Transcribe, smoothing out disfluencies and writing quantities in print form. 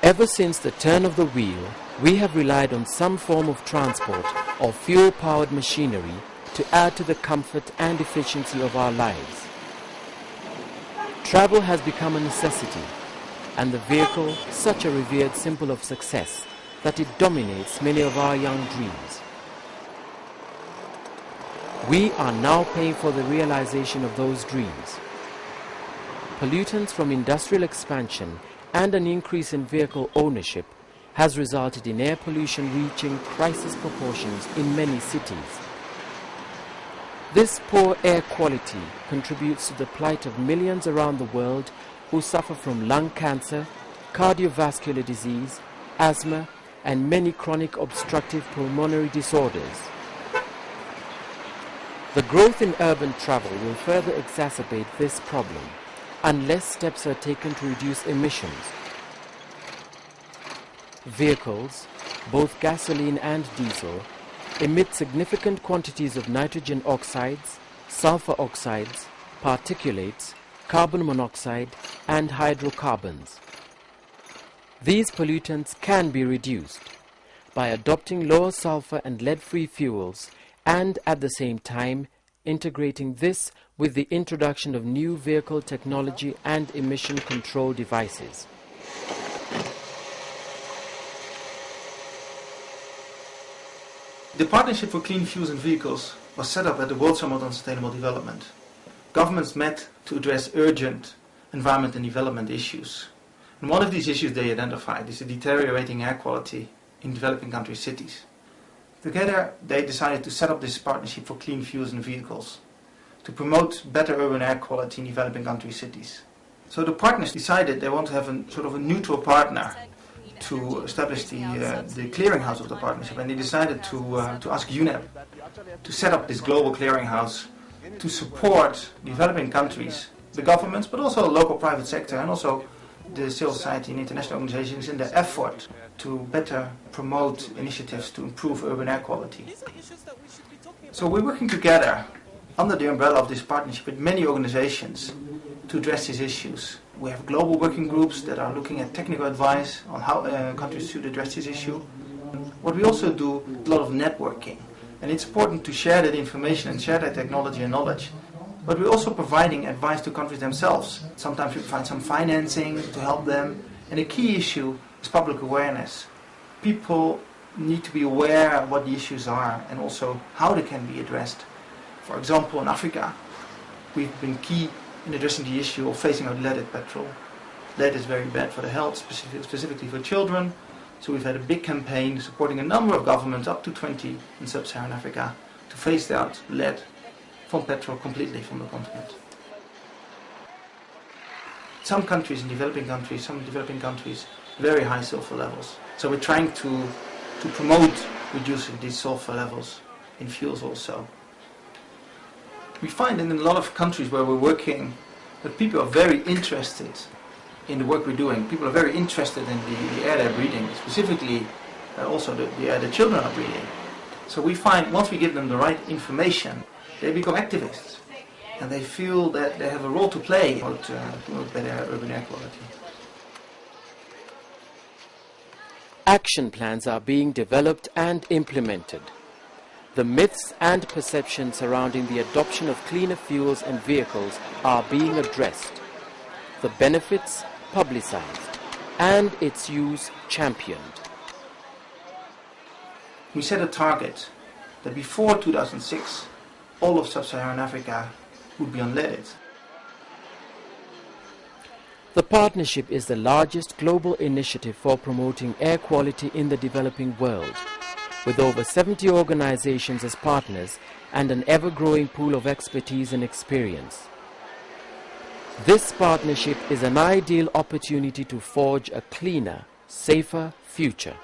Ever since the turn of the wheel, we have relied on some form of transport or fuel-powered machinery to add to the comfort and efficiency of our lives. Travel has become a necessity, and the vehicle such a revered symbol of success that it dominates many of our young dreams. We are now paying for the realization of those dreams. Pollutants from industrial expansion and an increase in vehicle ownership has resulted in air pollution reaching crisis proportions in many cities. This poor air quality contributes to the plight of millions around the world who suffer from lung cancer, cardiovascular disease, asthma, and many chronic obstructive pulmonary disorders. The growth in urban travel will further exacerbate this problem unless steps are taken to reduce emissions. Vehicles, both gasoline and diesel, emit significant quantities of nitrogen oxides, sulfur oxides, particulates, carbon monoxide, and hydrocarbons. These pollutants can be reduced by adopting lower sulfur and lead-free fuels and at the same time integrating this with the introduction of new vehicle technology and emission control devices. The Partnership for Clean Fuels and Vehicles was set up at the World Summit on Sustainable Development. Governments met to address urgent environment and development issues. And one of these issues they identified is the deteriorating air quality in developing country cities. Together, they decided to set up this Partnership for Clean Fuels and Vehicles to promote better urban air quality in developing country cities. So the partners decided they want to have a sort of a neutral partner to establish the clearinghouse of the partnership, and they decided to ask UNEP to set up this global clearinghouse to support developing countries, the governments, but also the local private sector and also the civil society and international organizations in their effort to better promote initiatives to improve urban air quality. So we're working together under the umbrella of this partnership with many organizations to address these issues. We have global working groups that are looking at technical advice on how countries should address this issue. What we also do is a lot of networking, and it's important to share that information and share that technology and knowledge. But we're also providing advice to countries themselves. Sometimes we find some financing to help them, and a key issue is public awareness. People need to be aware of what the issues are and also how they can be addressed. For example, in Africa, we've been key in addressing the issue of phasing out leaded petrol. Lead is very bad for the health, specifically for children. So we've had a big campaign supporting a number of governments, up to 20 in sub-Saharan Africa, to phase out lead from petrol completely from the continent. Some countries, some developing countries, very high sulfur levels. So we're trying to promote reducing these sulfur levels in fuels also. We find in a lot of countries where we're working that people are very interested in the work we're doing. People are very interested in the air they're breathing, specifically also the air the children are breathing. So we find once we give them the right information, they become activists and they feel that they have a role to play to promote better urban air quality. Action plans are being developed and implemented. The myths and perceptions surrounding the adoption of cleaner fuels and vehicles are being addressed, the benefits publicized, and its use championed. We set a target that before 2006, all of sub-Saharan Africa would be unleaded. The partnership is the largest global initiative for promoting air quality in the developing world, with over 70 organizations as partners and an ever-growing pool of expertise and experience. This partnership is an ideal opportunity to forge a cleaner, safer future.